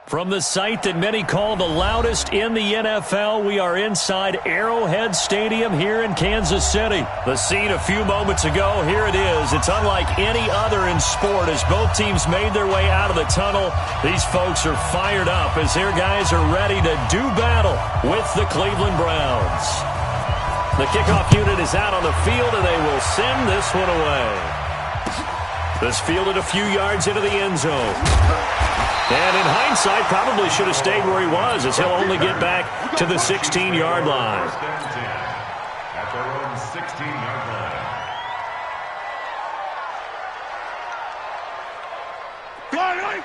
From the site that many call the loudest in the NFL, we are inside Arrowhead Stadium here in Kansas City. The scene a few moments ago, here it is. It's unlike any other in sport as both teams made their way out of the tunnel. These folks are fired up as their guys are ready to do battle with the Cleveland Browns. The kickoff unit is out on the field, and they will send this one away. This fielded a few yards into the end zone. And in hindsight, probably should have stayed where he was as he'll only get back to the 16-yard line. At their own 16-yard line. Guys,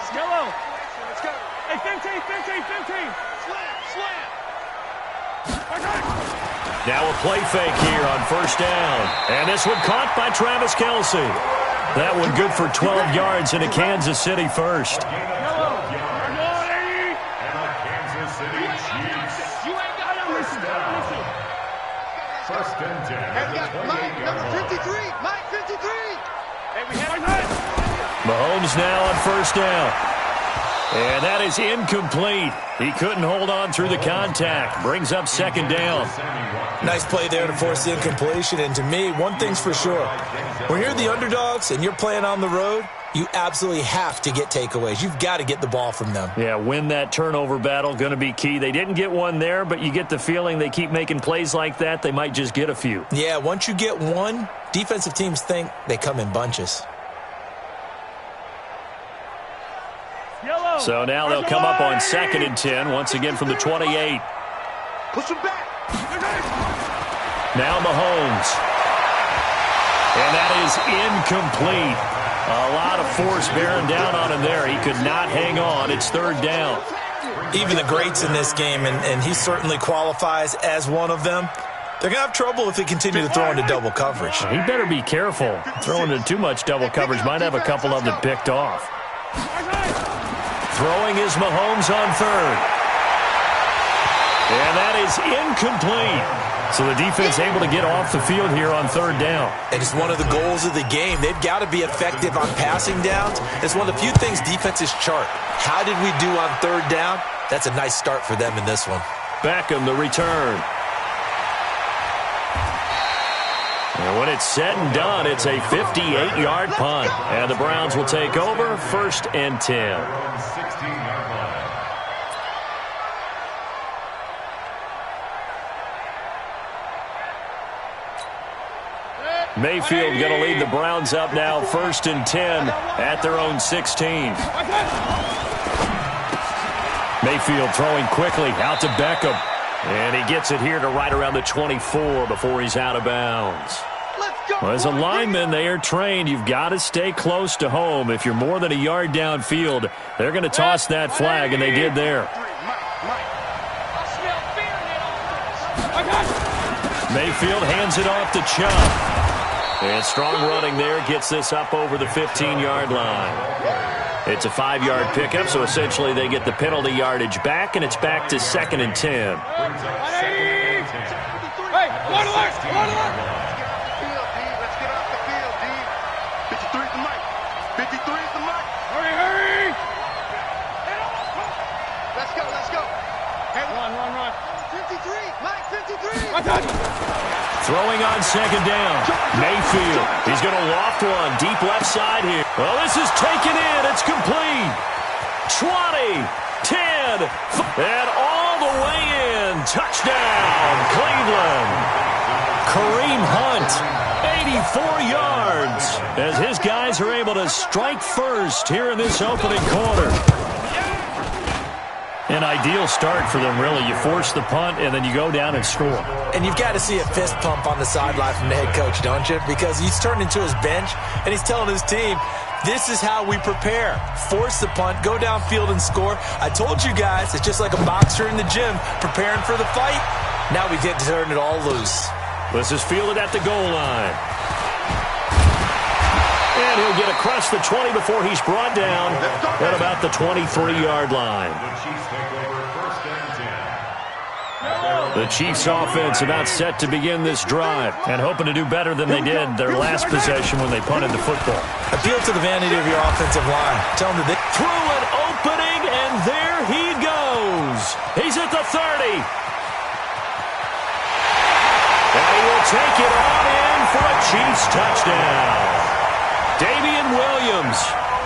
it's yellow. Let's go. Hey, 15. Slam. Now a play fake here on first down. And this one caught by Travis Kelce. That one good for 12 yards into Kansas City first. And the Kansas City Chiefs. First and 10. Mike, number 53. Mike, 53. Hey, we had it. Mahomes now on first down. And that is incomplete. He couldn't hold on through the contact. Brings up second down. Nice play there to force the incompletion. And to me, one thing's for sure. When you're the underdogs and you're playing on the road, you absolutely have to get takeaways. You've got to get the ball from them. Yeah, win that turnover battle, going to be key. They didn't get one there, but you get the feeling they keep making plays like that, they might just get a few. Yeah, once you get one, defensive teams think they come in bunches. So now they'll come up on 2nd and 10, once again from the 28. Push him back. Now Mahomes. And that is incomplete. A lot of force bearing down on him there. He could not hang on. It's third down. Even the greats in this game, and he certainly qualifies as one of them, they're going to have trouble if they continue to throw into double coverage. He better be careful. Throwing into too much double coverage might have a couple of them picked off. Throwing is Mahomes on third. And that is incomplete. So the defense able to get off the field here on third down. And it's one of the goals of the game. They've got to be effective on passing downs. It's one of the few things defenses chart. How did we do on third down? That's a nice start for them in this one. Beckham, the return. And when it's said and done, it's a 58-yard punt. And the Browns will take over 1st and 10. 16-yard line. Mayfield going to lead the Browns up now 1st and 10 at their own 16. Mayfield throwing quickly out to Beckham. And he gets it here to right around the 24 before he's out of bounds. Well, as a lineman, they are trained. You've got to stay close to home. If you're more than a yard downfield, they're going to toss that flag, and they did there. Mayfield hands it off to Chubb. And strong running there gets this up over the 15-yard line. It's a 5-yard pickup, so essentially they get the penalty yardage back, and it's back to 2nd and 10. Hey, one alert! Let's get off the field, D. 53 is the mic. 53 is the mic. Hurry! Let's go. Hey, run. 53, Mike, 53. Throwing on second down. Mayfield. He's going to loft one deep left side here. Well, this is taken in. It's complete. 20, 10, and all the way in. Touchdown, Cleveland. Kareem Hunt, 84 yards, as his guys are able to strike first here in this opening quarter. An ideal start for them, really. You force the punt, and then you go down and score. And you've got to see a fist pump on the sideline from the head coach, don't you? Because he's turned into his bench, and he's telling his team, this is how we prepare. Force the punt, go downfield and score. I told you guys, it's just like a boxer in the gym preparing for the fight. Now we get to turn it all loose. This is fielded at the goal line. And he'll get across the 20 before he's brought down at about the 23-yard line. The Chiefs take over 1st and 10. The Chiefs offense about set to begin this drive and hoping to do better than they did their last possession when they punted the football. Appeal to the vanity of your offensive line. Tell them that they through an opening, and there he goes. He's at the 30. And he will take it on in for a Chiefs touchdown. Damian Williams,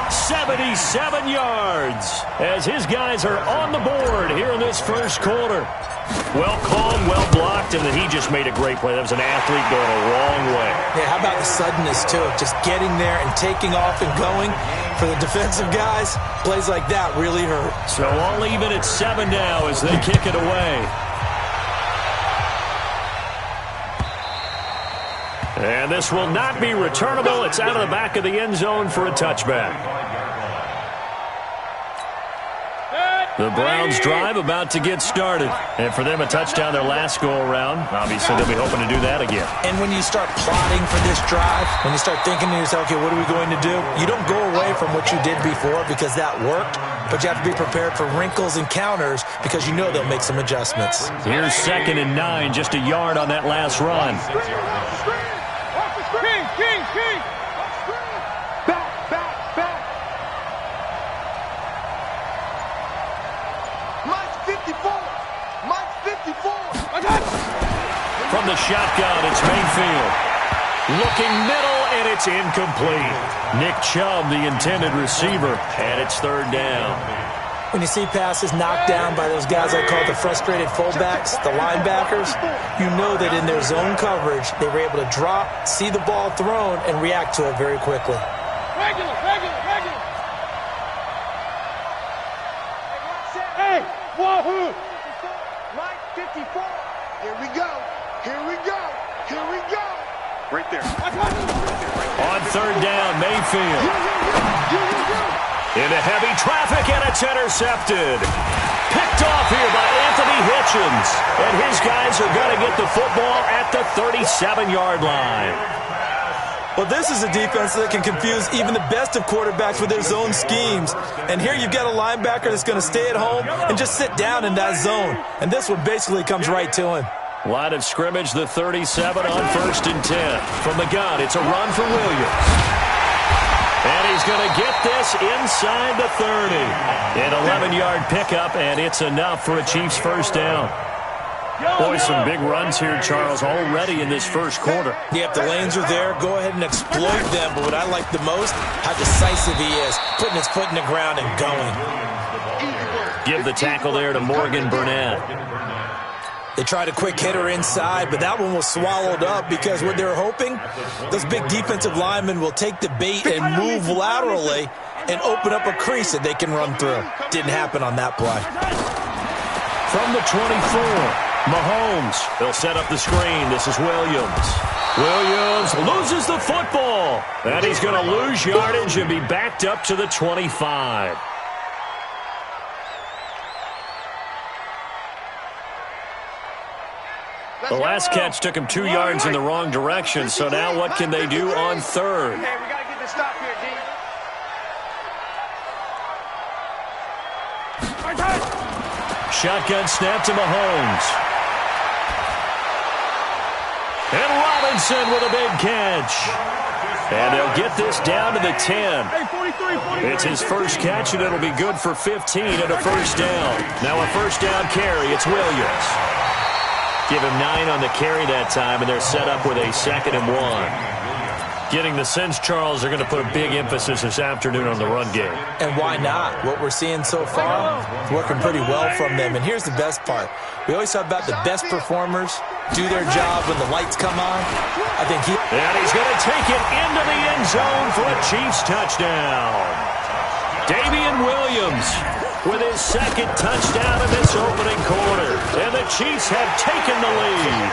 77 yards, as his guys are on the board here in this first quarter. Well called, well blocked, and then he just made a great play. That was an athlete going a long way. Yeah, how about the suddenness, too, of just getting there and taking off and going? For the defensive guys, plays like that really hurt. So all even at 7 now as they kick it away. And this will not be returnable. It's out of the back of the end zone for a touchback. The Browns drive about to get started. And for them, a touchdown their last go-around. Obviously, they'll be hoping to do that again. And when you start plotting for this drive, when you start thinking to yourself, okay, what are we going to do? You don't go away from what you did before because that worked, but you have to be prepared for wrinkles and counters because you know they'll make some adjustments. Here's 2nd and 9, just a yard on that last run. King. Back. Mike's 54. From the shotgun, it's Mayfield. Looking middle, and it's incomplete. Nick Chubb, the intended receiver, and it's 3rd down. When you see passes knocked down by those guys I call the frustrated fullbacks, the linebackers, you know that in their zone coverage, they were able to drop, see the ball thrown, and react to it very quickly. Regular. Hey, wahoo! Mike 54. Here we go. Right there. On 3rd down, Mayfield. Into heavy traffic, and it's intercepted. Picked off here by Anthony Hitchens. And his guys are going to get the football at the 37-yard line. Well, this is a defense that can confuse even the best of quarterbacks with their zone schemes. And here you've got a linebacker that's going to stay at home and just sit down in that zone. And this one basically comes right to him. Line of scrimmage, the 37 on 1st and 10. From the gun, it's a run for Williams. And he's going to get this inside the 30. An 11-yard pickup, and it's enough for a Chiefs first down. Boy, some big runs here, Charles, already in this first quarter. Yep, the lanes are there. Go ahead and exploit them. But what I like the most, how decisive he is, putting his foot in the ground and going. Give the tackle there to Morgan Burnett. They tried a quick hitter inside, but that one was swallowed up because what they're hoping, those big defensive linemen will take the bait and move laterally and open up a crease that they can run through. Didn't happen on that play. From the 24, Mahomes. They'll set up the screen. This is Williams. Williams loses the football. And he's going to lose yardage and be backed up to the 25. The last catch took him 2 yards in the wrong direction, so now what can they do on 3rd? Hey, we got to get this stop here, D. Shotgun snap to Mahomes. And Robinson with a big catch. And they'll get this down to the 10. It's his first catch, and it'll be good for 15 and a first down. Now a first down carry. It's Williams. Give him 9 on the carry that time, and they're set up with a 2nd and 1. Getting the sense, Charles, they're going to put a big emphasis this afternoon on the run game. And why not? What we're seeing so far is working pretty well from them. And here's the best part. We always talk about the best performers do their job when the lights come on. I think And he's going to take it into the end zone for a Chiefs touchdown. Damian Williams with his 2nd touchdown in this opening quarter. And the Chiefs have taken the lead.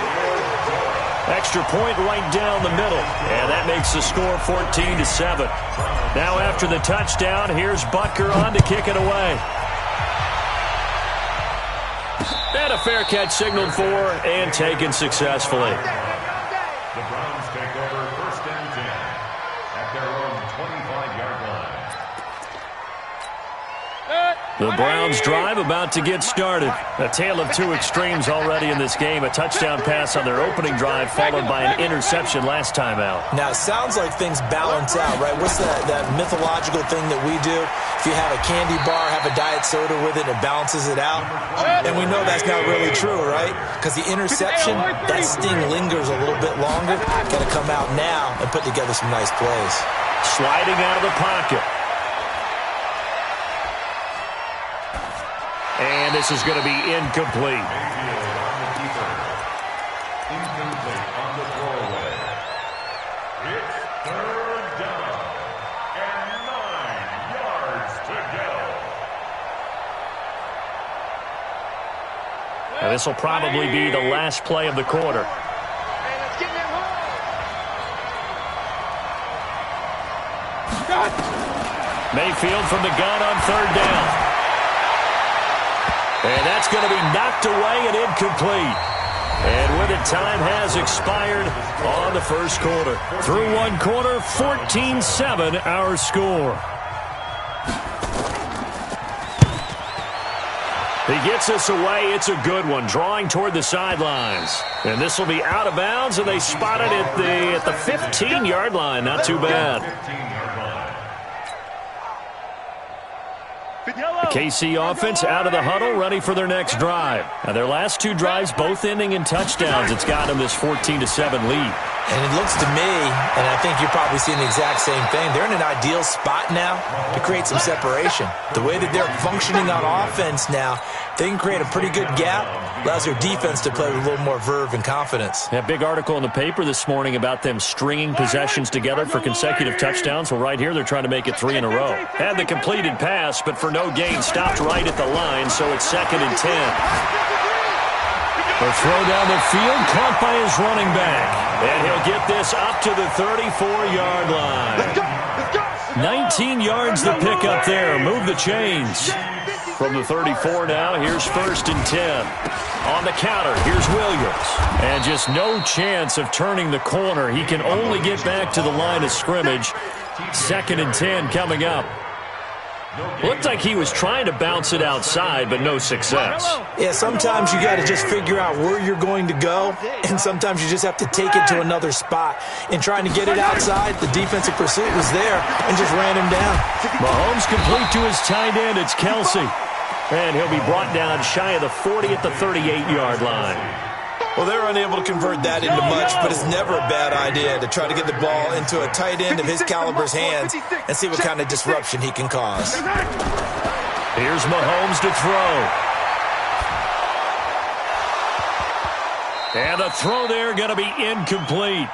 Extra point right down the middle. And that makes the score 14-7. Now after the touchdown, here's Butker on to kick it away. And a fair catch signaled for and taken successfully. The Browns take over 1st and 10 at their own 25-yard line. The Browns drive about to get started. A tale of two extremes already in this game. A touchdown pass on their opening drive followed by an interception last time out. Now, it sounds like things balance out, right? What's that mythological thing that we do? If you have a candy bar, have a diet soda with it, it balances it out. And we know that's not really true, right? Because the interception, that sting lingers a little bit longer. Got to come out now and put together some nice plays. Sliding out of the pocket. And this is going to be incomplete. Incomplete on the throwaway. It's third down and 9 yards to go. Now, this will probably be the last play of the quarter. Mayfield from the gun on third down. And that's going to be knocked away and incomplete. And with it, time has expired on the first quarter. Through one quarter, 14-7 our score. He gets us away. It's a good one, drawing toward the sidelines. And this will be out of bounds, and they spot it at the 15-yard line. Not too bad. The KC offense out of the huddle, ready for their next drive. Now, their last two drives, both ending in touchdowns. It's got them this 14-7 lead. And it looks to me, and I think you're probably seeing the exact same thing, they're in an ideal spot now to create some separation. The way that they're functioning on offense now, they can create a pretty good gap. Allows their defense to play with a little more verve and confidence. A big article in the paper this morning about them stringing possessions together for consecutive touchdowns. Well, right here, they're trying to make it 3 in a row. Had the completed pass, but for no gain, stopped right at the line, so it's 2nd and 10. A throw down the field, caught by his running back. And he'll get this up to the 34-yard line. 19 yards the pick up there. Move the chains. From the 34 now, here's 1st and 10. On the counter, here's Williams. And just no chance of turning the corner. He can only get back to the line of scrimmage. 2nd and 10 coming up. Looked like he was trying to bounce it outside, but no success. Yeah, sometimes you got to just figure out where you're going to go, and sometimes you just have to take it to another spot. In trying to get it outside, the defensive pursuit was there and just ran him down. Mahomes complete to his tight end. It's Kelsey. And he'll be brought down shy of the 40 at the 38-yard line. Well, they're unable to convert that into much, but it's never a bad idea to try to get the ball into a tight end of his caliber's hands and see what kind of disruption he can cause. Here's Mahomes to throw. And the throw there going to be incomplete.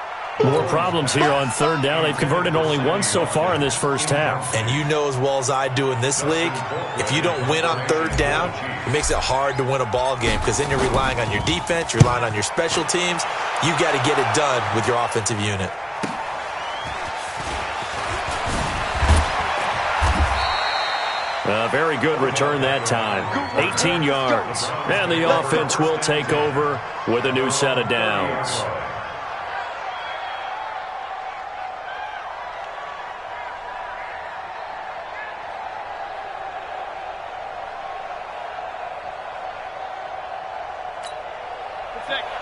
More problems here on third down. They've converted only once so far in this first half. And you know as well as I do in this league, if you don't win on third down, it makes it hard to win a ball game because then you're relying on your defense, you're relying on your special teams. You got to get it done with your offensive unit. A very good return that time. 18 yards. And the offense will take over with a new set of downs.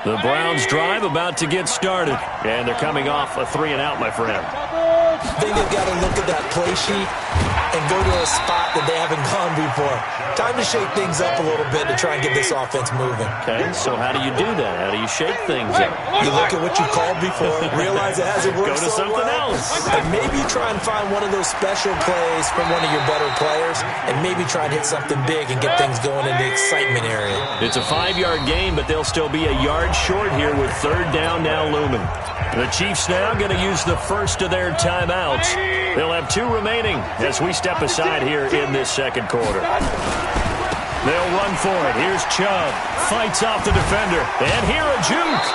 The Browns drive about to get started. And they're coming off a 3-and-out, my friend. I think they've got to look at that play sheet and go to a spot that they haven't gone before. Time to shake things up a little bit to try and get this offense moving. Okay, so how do you do that? How do you shake things up? You look at what you called before, realize it hasn't worked Go to something else. And maybe try and find one of those special plays from one of your better players, and maybe try and hit something big and get things going in the excitement area. It's a 5-yard game, but they'll still be a yard short here with third down now looming. The Chiefs now going to use the first of their timeouts. They'll have 2 remaining as we step aside here in this second quarter. They'll run for it. Here's Chubb. Fights off the defender. And here a juke.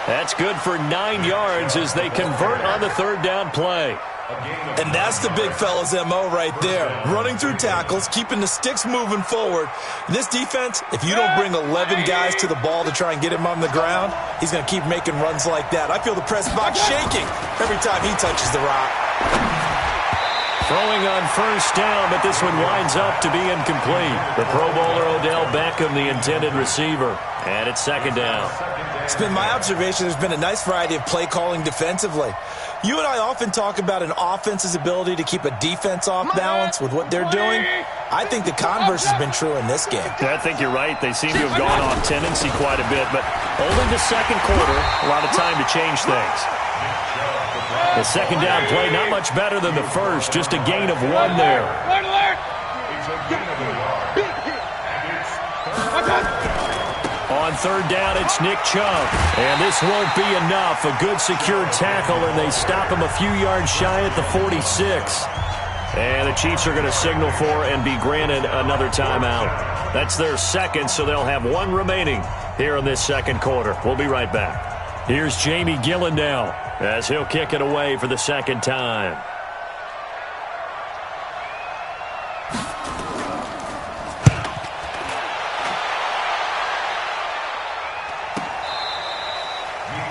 That's good for 9 yards as they convert on the third down play. And that's the big fella's MO right there. Running through tackles, keeping the sticks moving forward. This defense, if you don't bring 11 guys to the ball to try and get him on the ground, he's going to keep making runs like that. I feel the press box shaking every time he touches the rock. Throwing on first down, but this one winds up to be incomplete. The Pro Bowler Odell Beckham, the intended receiver. And it's second down. It's been my observation there's been a nice variety of play calling defensively. You and I often talk about an offense's ability to keep a defense off balance with what they're doing. I think the converse has been true in this game. I think you're right. They seem to have gone off tendency quite a bit, but only the second quarter, a lot of time to change things. The second down play, not much better than the first, just a gain of 1 there. On third down, it's Nick Chubb. And this won't be enough. A good secure tackle, and they stop him a few yards shy at the 46. And the Chiefs are going to signal for and be granted another timeout. That's their second, so they'll have 1 remaining here in this second quarter. We'll be right back. Here's Jamie Gillen now as he'll kick it away for the second time.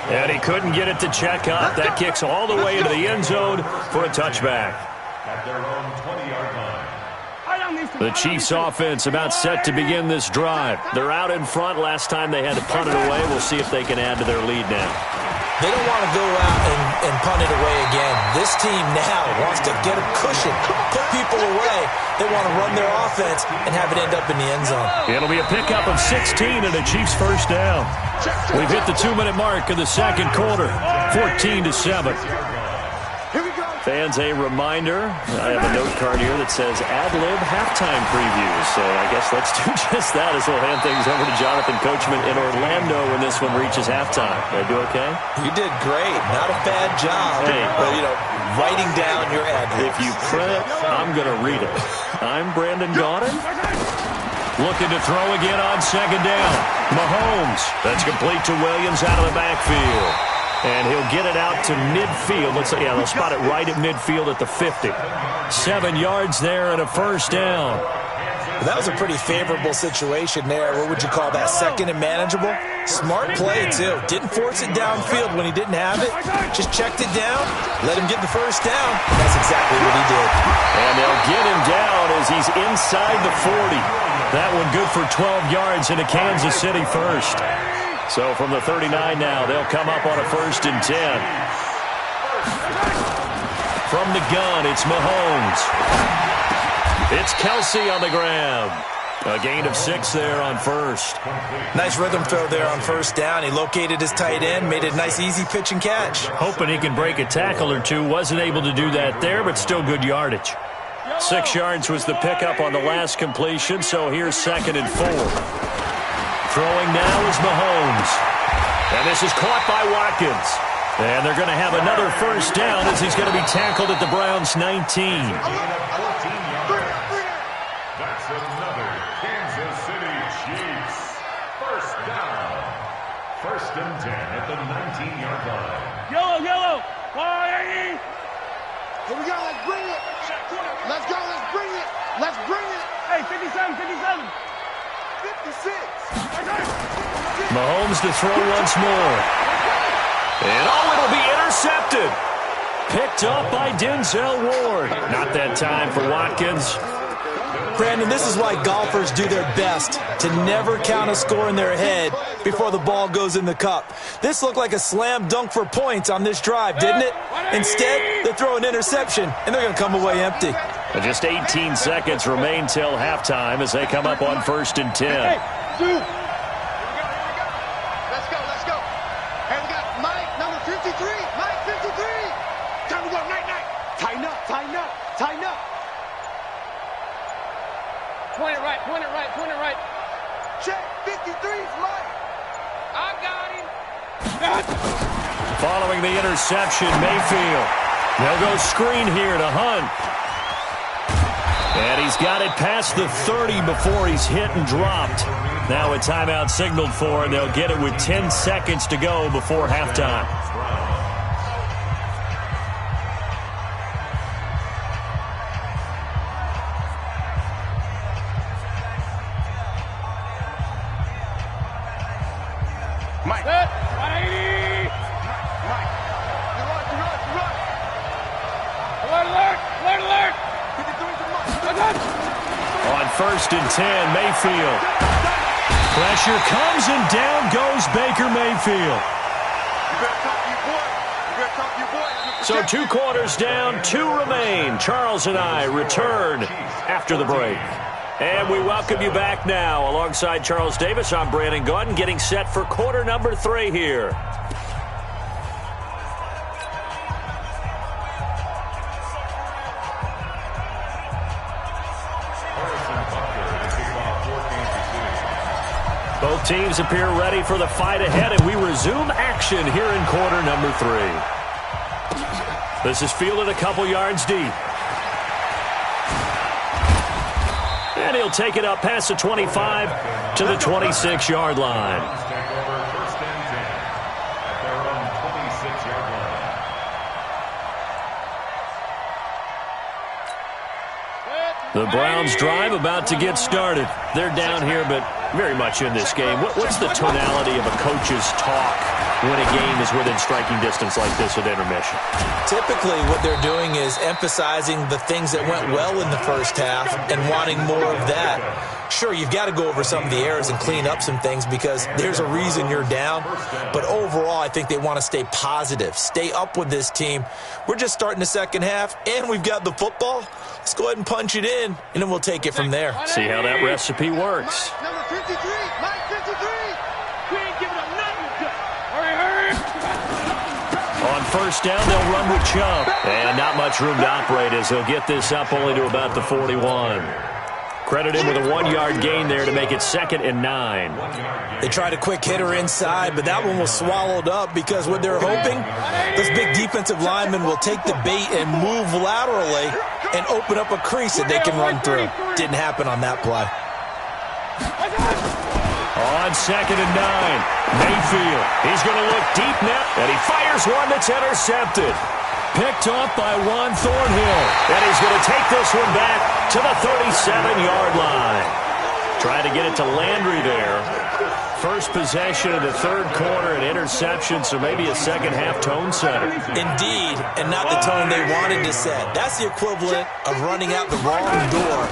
And he couldn't get it to check up. That kicks all the way into the end zone for a touchback. At their own 20-yard line. The Chiefs offense about set to begin this drive. They're out in front. Last time they had to punt it away. We'll see if they can add to their lead now. They don't want to go out and punt it away again. This team now wants to get a cushion, put people away. They want to run their offense and have it end up in the end zone. It'll be a pickup of 16 and a Chiefs first down. We've hit the 2-minute mark of the second quarter, 14-7. Fans, a reminder, I have a note card here that says ad-lib halftime previews. So I guess let's do just that as we'll hand things over to Jonathan Coachman in Orlando when this one reaches halftime. Did I do okay? You did great. Not a bad job. Hey. But, writing down your ad-libs. If you print it, I'm going to read it. I'm Brandon Gaudin. Looking to throw again on second down. Mahomes. That's complete to Williams out of the backfield. And he'll get it out to midfield. They'll spot it right at midfield at the 50. 7 yards there and a first down. That was a pretty favorable situation there. What would you call that? Second and manageable? Smart play, too. Didn't force it downfield when he didn't have it. Just checked it down, let him get the first down. And that's exactly what he did. And they'll get him down as he's inside the 40. That one good for 12 yards into Kansas City first. So from the 39 now, they'll come up on a 1st and 10. From the gun, it's Mahomes. It's Kelsey on the grab. A gain of 6 there on first. Nice rhythm throw there on first down. He located his tight end, made a nice easy pitch and catch. Hoping he can break a tackle or two. Wasn't able to do that there, but still good yardage. 6 yards was the pickup on the last completion, so here's 2nd and 4. Throwing now is Mahomes. And this is caught by Watkins. And they're going to have another first down as he's going to be tackled at the Browns' 19. That's another Kansas City Chiefs. First down. 1st and 10 at the 19-yard line. Yellow. Here we go. Let's bring it. Let's go. Let's bring it. Let's bring it. Hey, 57. 56. Mahomes to throw once more. And it'll be intercepted. Picked up by Denzel Ward. Not that time for Watkins. Brandon, this is why golfers do their best to never count a score in their head before the ball goes in the cup. This looked like a slam dunk for points on this drive, didn't it? Instead, they throw an interception, and they're going to come away empty. Just 18 seconds remain till halftime as they come up on 1st and 10. Let's go. Hey, we got Mike, number 53. Mike, 53. Time to go, night. Tighten up. Point it right. Check, 53's Mike. I got him. Following the interception, Mayfield. They'll go screen here to Hunt. And he's got it past the 30 before he's hit and dropped. Now a timeout signaled for, and they'll get it with 10 seconds to go before halftime. Mike. 180. Mike. You run. Alert. first and 10. Mayfield. Pressure comes, and down goes Baker Mayfield. So 2 quarters down, 2 remain. Charles and I return after the break. And we welcome you back now. Alongside Charles Davis, I'm Brandon Gaudin, getting set for quarter number 3 here. Both teams appear ready for the fight ahead, and we resume action here in quarter number 3. This is fielded a couple yards deep. And he'll take it up past the 25 to the 26-yard line. The Browns drive about to get started. They're down here, but very much in this game. What's the tonality of a coach's talk when a game is within striking distance like this at intermission? Typically, what they're doing is emphasizing the things that went well in the first half and wanting more of that. Sure, you've got to go over some of the errors and clean up some things because there's a reason you're down. But overall, I think they want to stay positive, stay up with this team. We're just starting the second half, and we've got the football. Let's go ahead and punch it in, and then we'll take it from there. See how that recipe works. Number 53, Mike 53. We ain't giving up nothing. Hurry. On first down, they'll run with Chubb. And not much room to operate as he'll get this up only to about the 41. Credit him with a 1-yard gain there to make it 2nd and 9. They tried a quick hitter inside, but that one was swallowed up because what they're hoping, this big defensive lineman will take the bait and move laterally and open up a crease that they can run through. Didn't happen on that play. On 2nd and 9, Mayfield. He's going to look deep now, and he fires one that's intercepted. Picked off by Juan Thornhill. And he's going to take this one back to the 37-yard line. Trying to get it to Landry there. First possession of the third quarter, an interception, so maybe a second-half tone setter. Indeed, and not the tone they wanted to set. That's the equivalent of running out the wrong door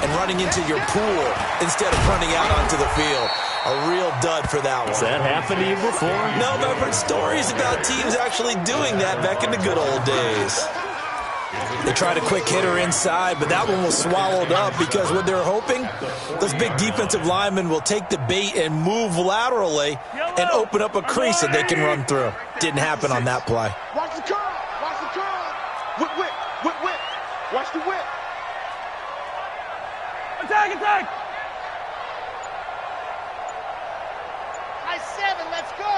and running into your pool instead of running out onto the field. A real dud for that one. Has that happened to you before? No, but I've heard stories about teams actually doing that back in the good old days. They tried a quick hitter inside, but that one was swallowed up because what they're hoping, those big defensive linemen will take the bait and move laterally and open up a crease that they can run through. Didn't happen on that play. Watch the curl. Watch the curl. Whip. Watch the whip. Attack. I-7, let's go.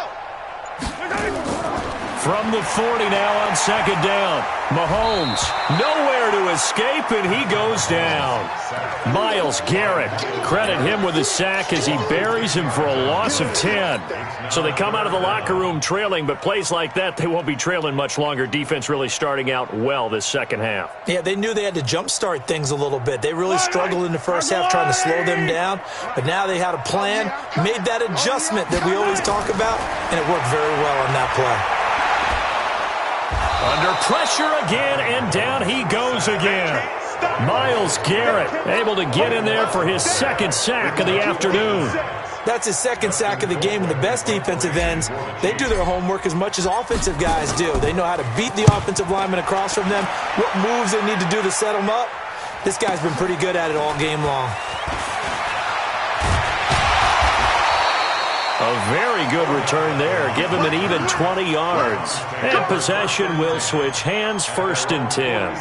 From the 40 now on second down. Mahomes, nowhere to escape, and he goes down. Myles Garrett, credit him with a sack as he buries him for a loss of 10. So they come out of the locker room trailing, but plays like that, they won't be trailing much longer. Defense really starting out well this second half. Yeah, they knew they had to jumpstart things a little bit. They really struggled in the first half trying to slow them down, but now they had a plan, made that adjustment that we always talk about, and it worked very well on that play. Under pressure again, and down he goes again. Myles Garrett able to get in there for his second sack of the afternoon. That's his second sack of the game, and the best defensive ends, they do their homework as much as offensive guys do. They know how to beat the offensive lineman across from them, what moves they need to do to set them up. This guy's been pretty good at it all game long. A very good return there. Give him an even 20 yards. And possession will switch hands, 1st and 10.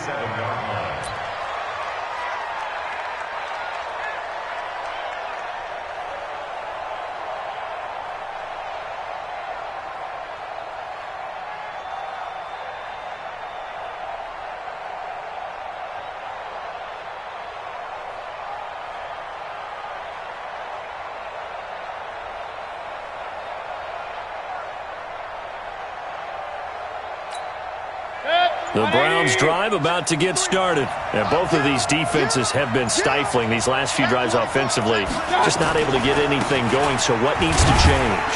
The Browns drive about to get started. And both of these defenses have been stifling these last few drives offensively. Just not able to get anything going, so what needs to change?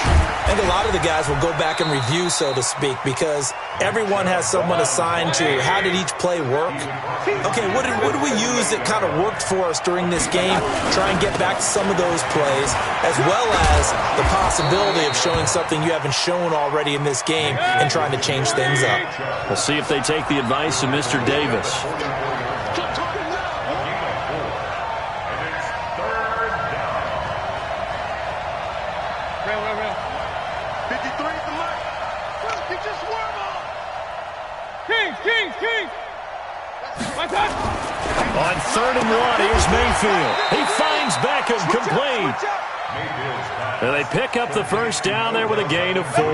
I think a lot of the guys will go back and review, so to speak, because everyone has someone assigned to how did each play work. Okay, what did we use that kind of worked for us during this game? Try and get back to some of those plays, as well as the possibility of showing something you haven't shown already in this game and trying to change things up. We'll see if they take the advice of Mr. Davis. On 3rd and 1, here's Mayfield. He finds Beckham, complete. And they pick up the first down there with a gain of 4.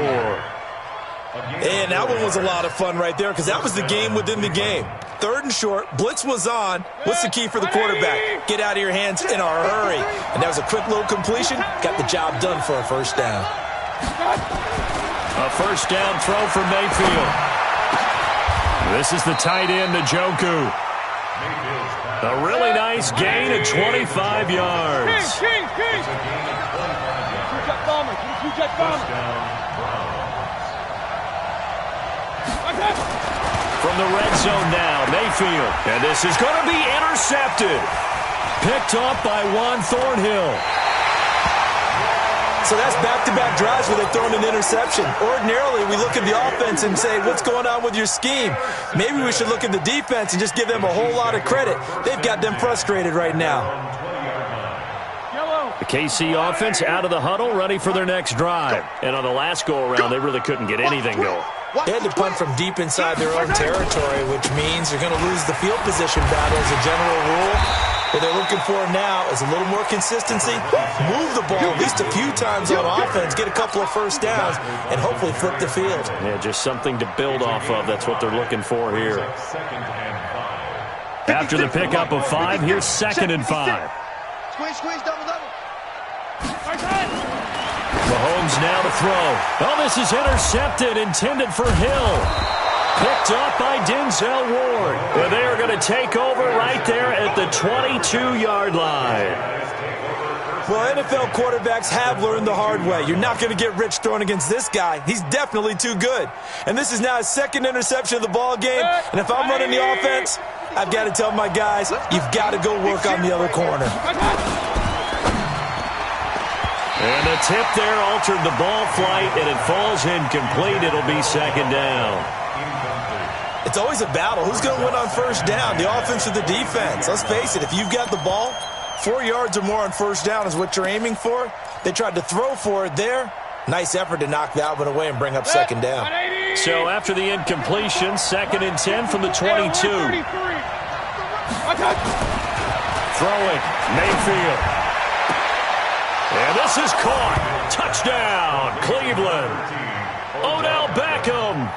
And that one was a lot of fun right there because that was the game within the game. 3rd and short, blitz was on. What's the key for the quarterback? Get out of your hands in a hurry. And that was a quick little completion. Got the job done for a first down. A first down throw for Mayfield. This is the tight end, Njoku. A really nice gain of 25 yards. From the red zone now, Mayfield. And this is going to be intercepted. Picked up by Juan Thornhill. So that's back-to-back drives where they've thrown an interception. Ordinarily, we look at the offense and say, what's going on with your scheme? Maybe we should look at the defense and just give them a whole lot of credit. They've got them frustrated right now. The KC offense out of the huddle, ready for their next drive. And on the last go-around, they really couldn't get anything going. They had to punt from deep inside their own territory, which means they're going to lose the field position battle as a general rule. What they're looking for now is a little more consistency, move the ball at least a few times on offense, get a couple of first downs, and hopefully flip the field. Yeah, just something to build off of. That's what they're looking for here. After the pickup of 5, here's 2nd and 5. Squeeze, double. Mahomes now to throw. Oh, this is intercepted, intended for Hill. Picked up by Denzel Ward. And they are going to take over right there at the 22-yard line. Well, NFL quarterbacks have learned the hard way. You're not going to get rich throwing against this guy. He's definitely too good. And this is now his 2nd interception of the ball game. And if I'm running the offense, I've got to tell my guys, you've got to go work on the other corner. And the tip there altered the ball flight, and it falls incomplete. It'll be 2nd down. It's always a battle. Who's going to win on first down, the offense or the defense? Let's face it, if you've got the ball, 4 yards or more on first down is what you're aiming for. They tried to throw for it there. Nice effort to knock that one away and bring up 2nd down. So after the incompletion, 2nd and 10 from the 22. Throwing, Mayfield. And this is caught. Touchdown, Cleveland. Odell Beckham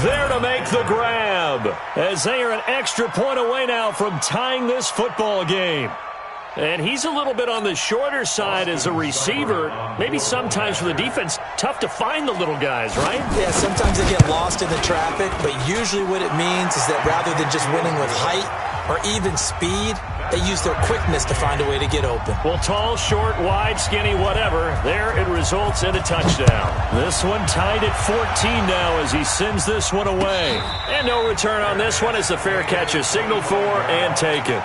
there to make the grab, as they are an extra point away now from tying this football game. And he's a little bit on the shorter side as a receiver. Maybe sometimes for the defense, tough to find the little guys, right? Yeah, sometimes they get lost in the traffic, but usually what it means is that rather than just winning with height or even speed, they use their quickness to find a way to get open. Well, tall, short, wide, skinny, whatever, there it results in a touchdown. This one tied at 14 now as he sends this one away. And no return on this one as the fair catch is signaled for and taken.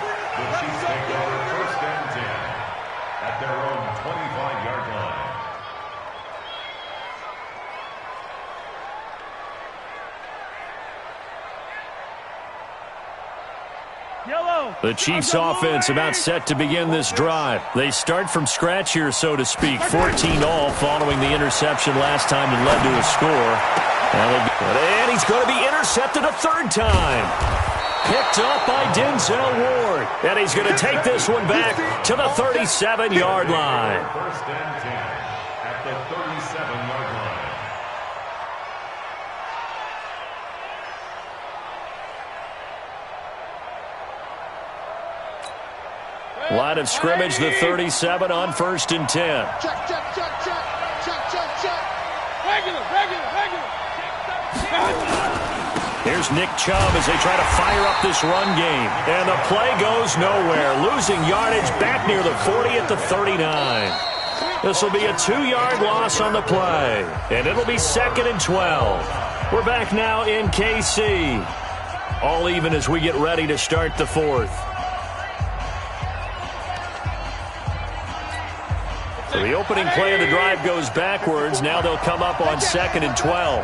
The Chiefs offense about set to begin this drive. They start from scratch here, so to speak. 14 all following the interception last time that led to a score. And he's going to be intercepted a 3rd time. Picked up by Denzel Ward. And he's going to take this one back to the 37-yard line. 1st and 10 at the 37-yard line. Line of scrimmage, the 37 on 1st and 10. Check. Regular. Here's Nick Chubb as they try to fire up this run game. And the play goes nowhere. Losing yardage back near the 40 at the 39. This will be a 2-yard loss on the play, and it'll be 2nd and 12. We're back now in KC. All even as we get ready to start the 4th. So the opening play of the drive goes backwards. Now they'll come up on 2nd and 12.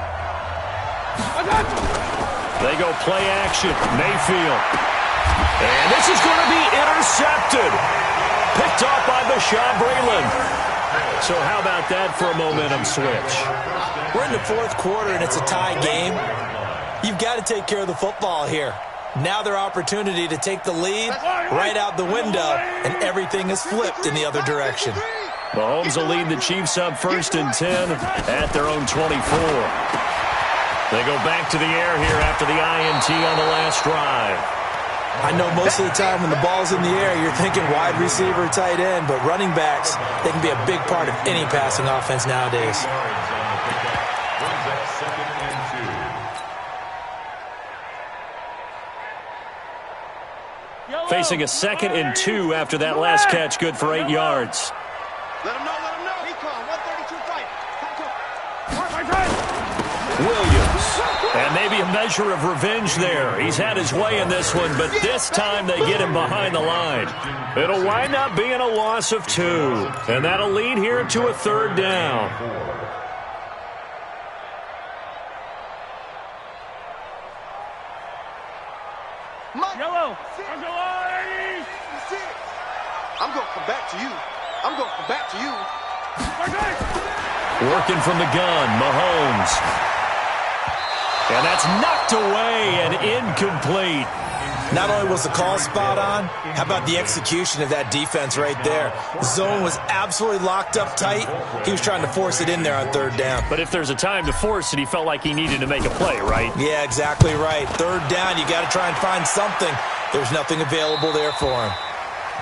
They go play action. Mayfield. And this is going to be intercepted. Picked off by Bashaud Breeland. So how about that for a momentum switch? We're in the 4th quarter, and it's a tie game. You've got to take care of the football here. Now their opportunity to take the lead right out the window, and everything is flipped in the other direction. Mahomes will lead the Chiefs up 1st and 10 at their own 24. They go back to the air here after the INT on the last drive. I know most of the time when the ball's in the air, you're thinking wide receiver, tight end, but running backs, they can be a big part of any passing offense nowadays. Facing a 2nd and 2 after that last catch, good for 8 yards. Let him know, let him know. He come, 132 fight. Williams. And maybe a measure of revenge there. He's had his way in this one, but this time they get him behind the line. It'll wind up being a loss of 2. And that'll lead here to a 3rd down. Yellow. I'm going to come back to you. I'm going to come back to you. Working from the gun, Mahomes. And that's knocked away and incomplete. Not only was the call spot on, how about the execution of that defense right there? Zone was absolutely locked up tight. He was trying to force it in there on 3rd down. But if there's a time to force it, he felt like he needed to make a play, right? Yeah, exactly right. 3rd down, you got to try and find something. There's nothing available there for him.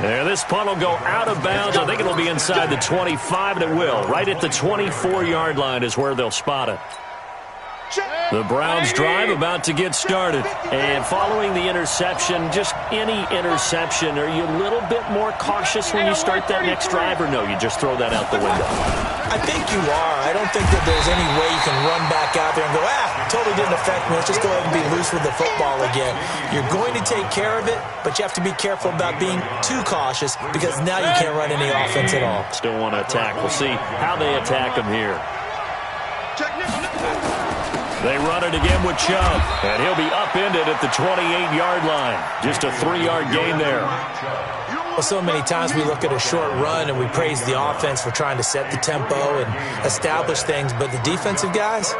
There, this punt will go out of bounds. I think it'll be inside the 25, and it will. Right at the 24-yard line is where they'll spot it. The Browns drive about to get started. And following the interception, just any interception, are you a little bit more cautious when you start that next drive, or no, you just throw that out the window? I think you are. I don't think that there's any way you can run back out there and go, totally didn't affect me. Let's just go ahead and be loose with the football again. You're going to take care of it, but you have to be careful about being too cautious because now you can't run any offense at all. Still want to attack. We'll see how they attack him here. They run it again with Chubb, and he'll be upended at the 28-yard line. Just a 3-yard gain there. Well, so many times we look at a short run and we praise the offense for trying to set the tempo and establish things, but the defensive guys,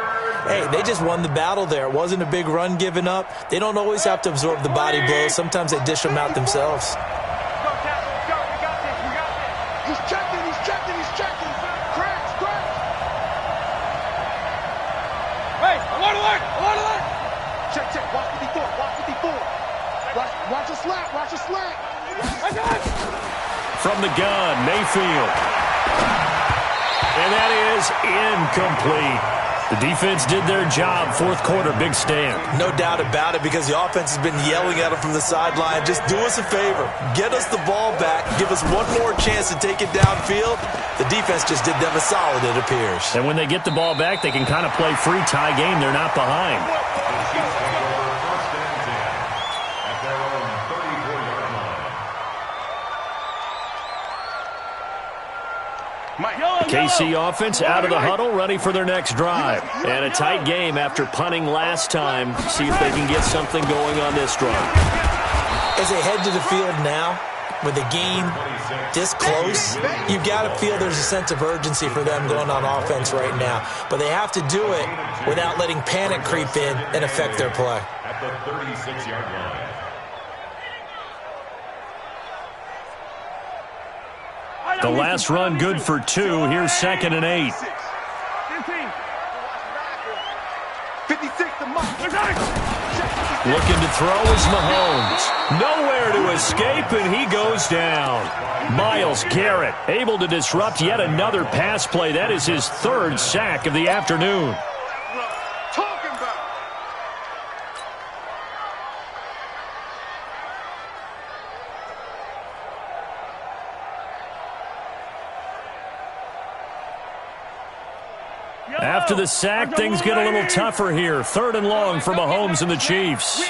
hey, they just won the battle there. It wasn't a big run given up. They don't always have to absorb the body blows. Sometimes they dish them out themselves. Watch a slant, watch a slant. From the gun, Mayfield. And that is incomplete. The defense did their job. 4th quarter, big stand. No doubt about it, because the offense has been yelling at them from the sideline. Just do us a favor. Get us the ball back. Give us one more chance to take it downfield. The defense just did them a solid, it appears. And when they get the ball back, they can kind of play free tie game. They're not behind. KC offense out of the huddle, ready for their next drive. And a tight game after punting last time. See if they can get something going on this drive. As they head to the field now, with the game this close, you've got to feel there's a sense of urgency for them going on offense right now. But they have to do it without letting panic creep in and affect their play. At the 36-yard line. The last run good for 2. Here's 2nd and 8. 56 to Mike. Looking to throw is Mahomes. Nowhere to escape, and he goes down. Myles Garrett able to disrupt yet another pass play. That is his 3rd sack of the afternoon. After the sack, things get a little tougher here. 3rd and long for Mahomes and the Chiefs.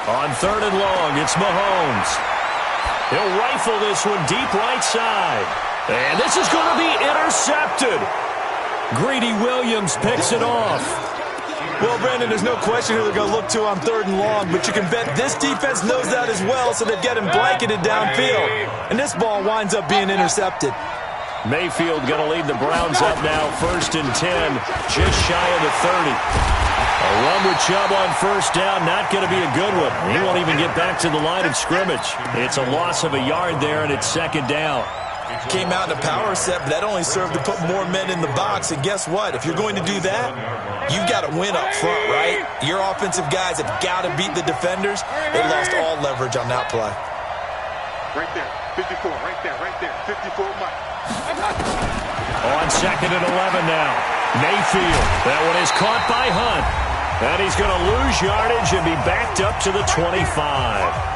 On 3rd and long, it's Mahomes. He'll rifle this one deep right side. And this is going to be intercepted. Greedy Williams picks it off. Well, Brandon, there's no question who they're going to look to on 3rd and long, but you can bet this defense knows that as well, so they've got him blanketed downfield. And this ball winds up being intercepted. Mayfield going to lead the Browns up now, 1st and 10, just shy of the 30. A run with Chubb on 1st down, not going to be a good one. He won't even get back to the line of scrimmage. It's a loss of a yard there, and it's 2nd down. Came out in a power set, but that only served to put more men in the box. And guess what? If you're going to do that, you've got to win up front, right? Your offensive guys have got to beat the defenders. They lost all leverage on that play. Right there, 54, right there, 54, Mike. On 2nd and 11 now. Mayfield. That one is caught by Hunt. And he's going to lose yardage and be backed up to the 25.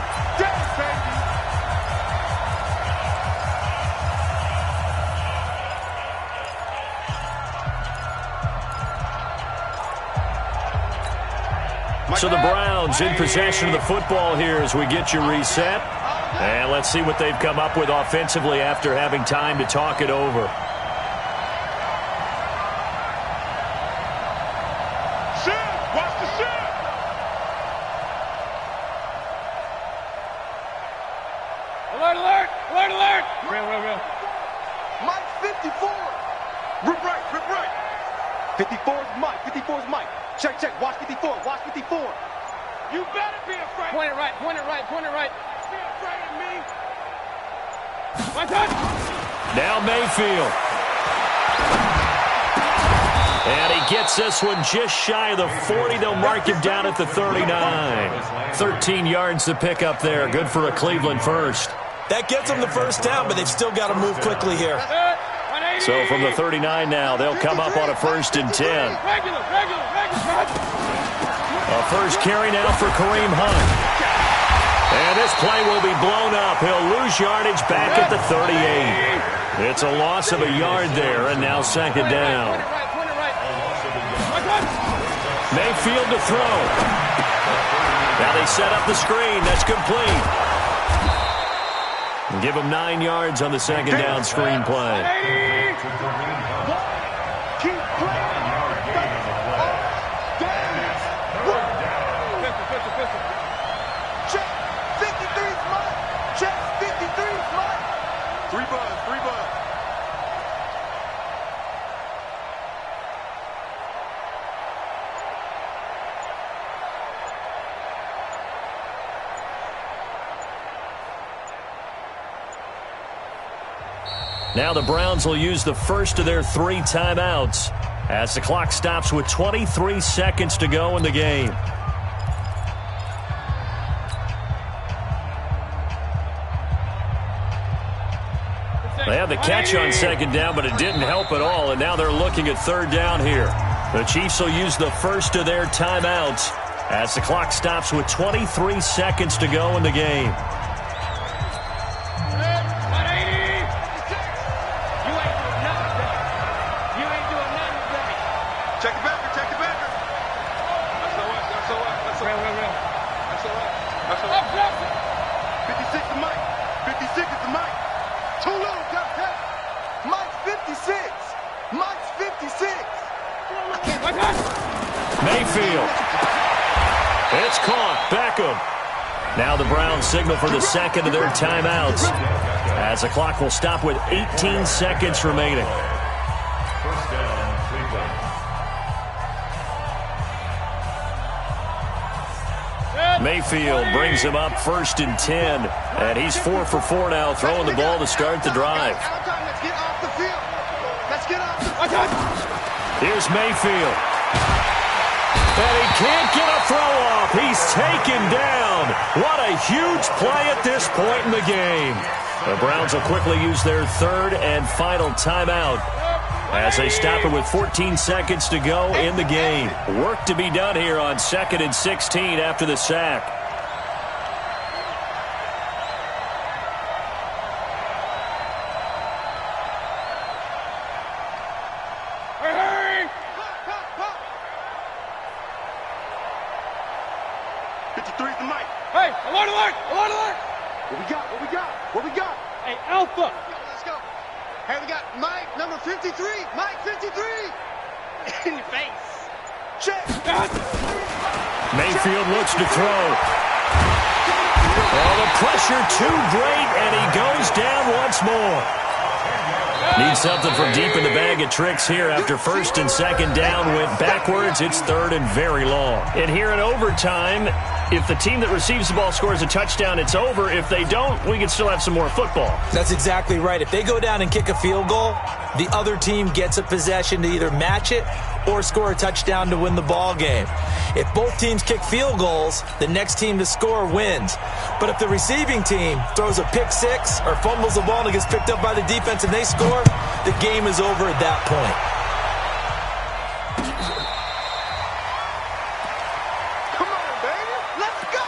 So the Browns in possession of the football here as we get you reset. And let's see what they've come up with offensively after having time to talk it over. Watch the shit! Alert, alert! Alert, alert! Real. Mike 54! Rip right! 54 is Mike, 54 is Mike. Check, watch 54, watch 54. You better be afraid. Point it right. Be afraid of me. My touch! Now Mayfield. And he gets this one just shy of the 40. They'll mark him down at the 39. 13 yards to pick up there. Good for a Cleveland first. That gets them the 1st down, but they've still got to move quickly here. So from the 39 now, they'll come up on a 1st and 10. A first carry now for Kareem Hunt. And this play will be blown up. He'll lose yardage back at the 38. It's a loss of a yard there, and now 2nd down. Mayfield to throw. Now they set up the screen. That's complete. Give him 9 yards on the 2nd down screen play. Keep playing. Check 53's Mike. Check 53's Mike. 3 buzz. Now the Browns will use the first of their 3 timeouts as the clock stops with 23 seconds to go in the game. They had the catch on 2nd down, but it didn't help at all, and now they're looking at 3rd down here. The Chiefs will use the first of their timeouts as the clock stops with 23 seconds to go in the game. Mayfield. It's caught. Beckham. Now the Browns signal for the 2nd of their timeouts as the clock will stop with 18 seconds remaining. First down, Cleveland. Mayfield brings him up 1st and 10, and he's 4 for 4 now, throwing the ball to start the drive. Let's get off the field. Let's get off the field. Here's Mayfield. And he can't get a throw off. He's taken down. What a huge play at this point in the game. The Browns will quickly use their 3rd and final timeout as they stop it with 14 seconds to go in the game. Work to be done here on 2nd and 16 after the sack. 53's the mic. Hey, alert, alert, alert, alert. What we got? What we got? What we got? Hey, Alpha. Let's go. Hey, we got Mike, number 53. Mike, 53. In your face. Check. Mayfield looks to throw. Oh, the pressure too great, and he goes down once more. Needs something from deep in the bag of tricks here after first and second down went backwards. It's third and very long. And here in overtime, if the team that receives the ball scores a touchdown, it's over. If they don't, we can still have some more football. That's exactly right. If they go down and kick a field goal, the other team gets a possession to either match it or score a touchdown to win the ball game. If both teams kick field goals, the next team to score wins. But if the receiving team throws a pick six or fumbles the ball and it gets picked up by the defense and they score, the game is over at that point. Come on, baby. Let's go.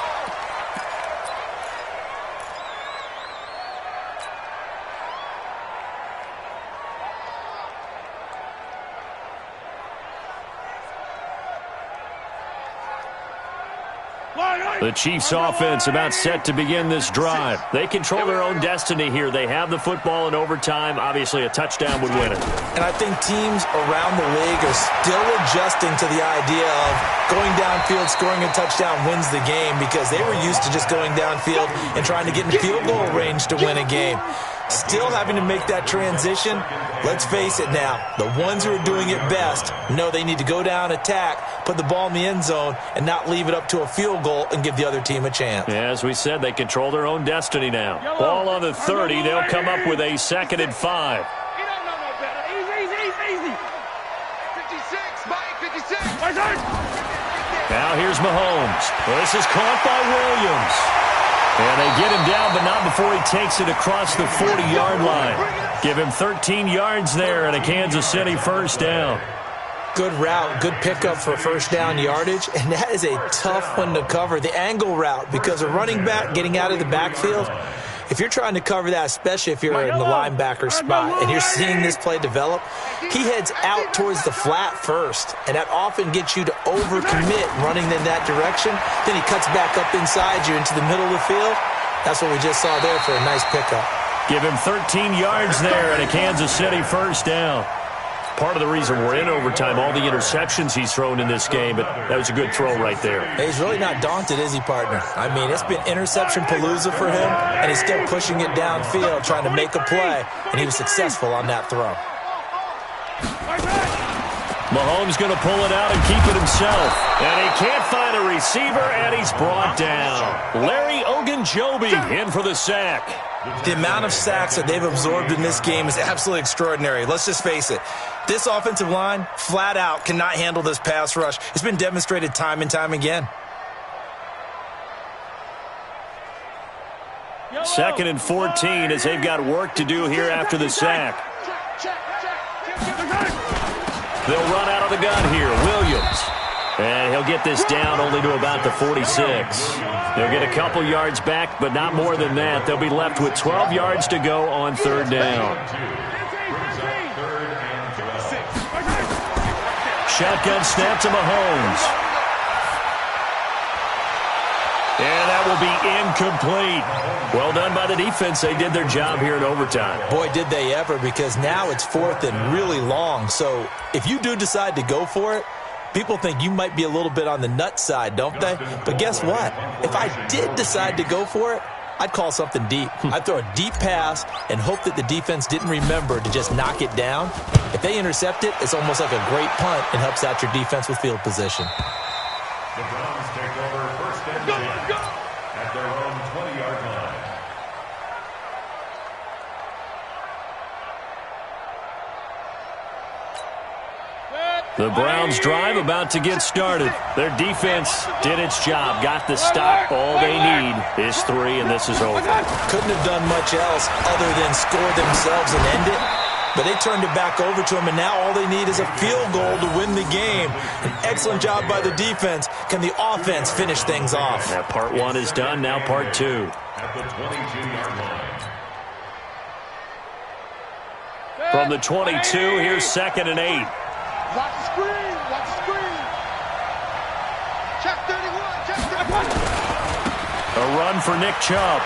The Chiefs offense about set to begin this drive. They control their own destiny here. They have the football in overtime. Obviously, a touchdown would win it. And I think teams around the league are still adjusting to the idea of going downfield, scoring a touchdown wins the game because they were used to just going downfield and trying to get in field goal range to win a game. Still having to make that transition. Let's face it now, the ones who are doing it best know they need to go down, attack, put the ball in the end zone, and not leave it up to a field goal and give the other team a chance. Yeah, as we said, they control their own destiny now. Ball on the 30. They'll come up with a 2nd and 5. You don't know no better. Easy. 56, Mike, 56. Now here's Mahomes. This is caught by Williams. And they get him down, but not before he takes it across the 40-yard line. Give him 13 yards there and a Kansas City first down. Good route, good pickup for first down yardage, and that is a tough one to cover, the angle route, because a running back getting out of the backfield, if you're trying to cover that, especially if you're in the linebacker spot and you're seeing this play develop, he heads out towards the flat first, and that often gets you to overcommit running in that direction. Then he cuts back up inside you into the middle of the field. That's what we just saw there for a nice pickup. Give him 13 yards there and a Kansas City first down. Part of the reason we're in overtime, all the interceptions he's thrown in this game, but that was a good throw right there. Hey, he's really not daunted, is he, partner? I mean, it's been interception palooza for him, and he's still pushing it downfield, trying to make a play, and he was successful on that throw. Mahomes going to pull it out and keep it himself. And he can't find a receiver, and he's brought down. Larry Ogunjobi in for the sack. The amount of sacks that they've absorbed in this game is absolutely extraordinary. Let's just face it. This offensive line, flat out, cannot handle this pass rush. It's been demonstrated time and time again. 2nd and 14 as they've got work to do here after the sack. They'll run out of the gun here. Williams. And he'll get this down only to about the 46. They'll get a couple yards back, but not more than that. They'll be left with 12 yards to go on 3rd down. Shotgun snap to Mahomes. And that will be incomplete. Well done by the defense. They did their job here in overtime. Boy, did they ever, because now it's 4th and really long. So if you do decide to go for it, people think you might be a little bit on the nut side, don't they? But guess what? If I did decide to go for it, I'd call something deep. I'd throw a deep pass and hope that the defense didn't remember to just knock it down. If they intercept it, it's almost like a great punt and helps out your defense with field position. The Browns take over 1st and 10 at their own 20-yard line. The Browns drive about to get started. Their defense did its job, got the stop. All they need is 3, and this is over. Couldn't have done much else other than score themselves and end it. But they turned it back over to him, and now all they need is a field goal to win the game. An excellent job by the defense. Can the offense finish things off? Now part 1 is done, now part 2. At the 22-yard line. From the 22, here's 2nd and 8. Watch the screen. Watch the screen. Check 31. Check 31. A run for Nick Chubb.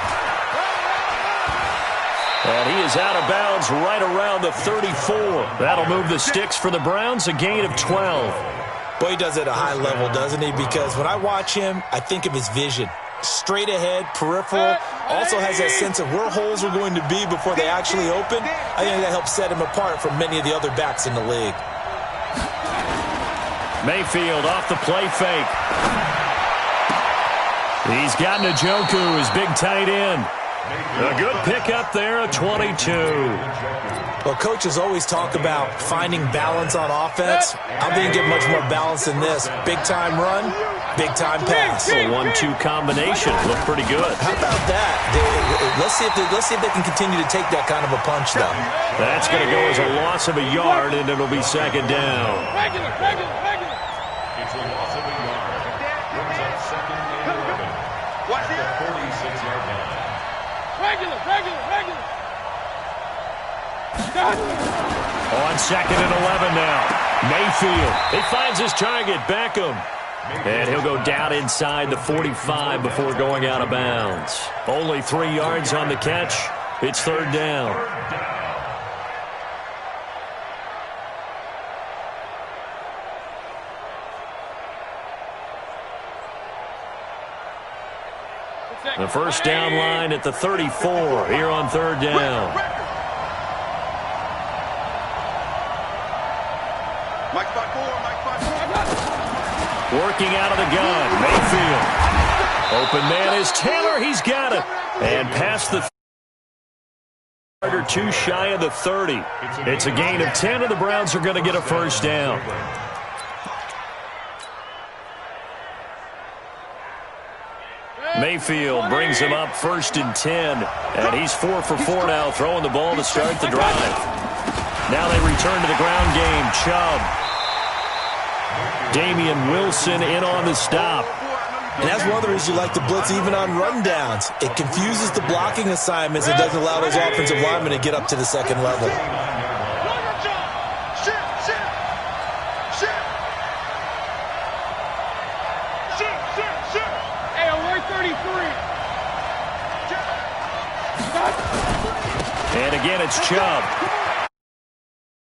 And he is out of bounds right around the 34. That'll move the sticks for the Browns, a gain of 12. Boy, he does it at a high level, doesn't he? Because when I watch him, I think of his vision. Straight ahead, peripheral, also has that sense of where holes are going to be before they actually open. I think that helps set him apart from many of the other backs in the league. Mayfield off the play fake. He's got Njoku, his big tight end. A good pickup there, a 22. Well, coaches always talk about finding balance on offense. I think you get much more balance than this. Big-time run, big-time pass. A 1-2 combination. Looked pretty good. How about that? Let's see if they can continue to take that kind of a punch, though. That's going to go as a loss of a yard, and it'll be second down. It's a loss of a yard. Brings up second and 11. Watch the 46-yard line. Regular. On second and 11 now. Mayfield. He finds his target, Beckham. And he'll go down inside the 45 before going out of bounds. Only 3 yards on the catch. It's third down. The first down line at the 34 here on third down. Mike 5-4. Working out of the gun, Mayfield. Open man is Taylor. He's got it. And past the 30 or 2 shy of the 30. It's a gain of 10, and the Browns are going to get a first down. Mayfield brings him up first and 10. And he's 4 for 4 now, throwing the ball to start the drive. Now they return to the ground game. Chubb. Damian Wilson in on the stop. And that's one of the reasons you like to blitz even on rundowns. It confuses the blocking assignments. It doesn't allow those offensive linemen to get up to the second level. Hey, alert 33. And again, it's Chubb.